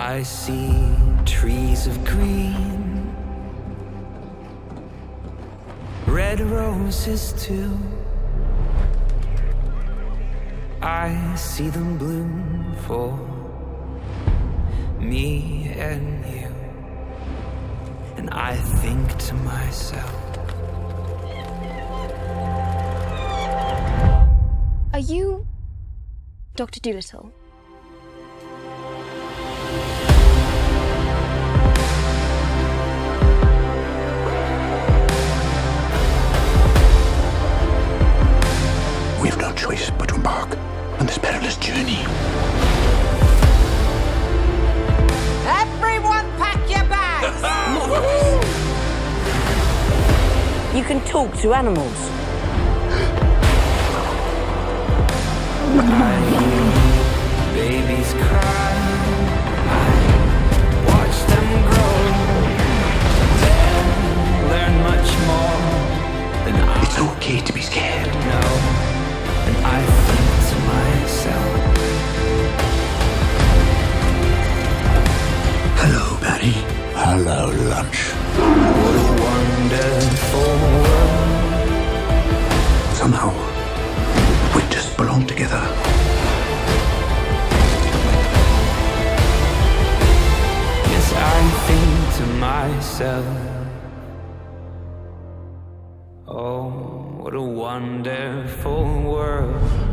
I see trees of green, red roses too. I see them bloom for me and you. And I think to myself, are you Dr. Dolittle? We have no choice but to embark on this perilous journey. Everyone pack your bags! You can talk to animals. I hear babies cry, I watch them grow, they'll learn much more than I It's okay to be scared. know. And I think to myself, Hello, Barry. Hello, lunch. what a wonderful world. Somehow, we just belong together. Yes, I think to myself, oh, what a wonderful world.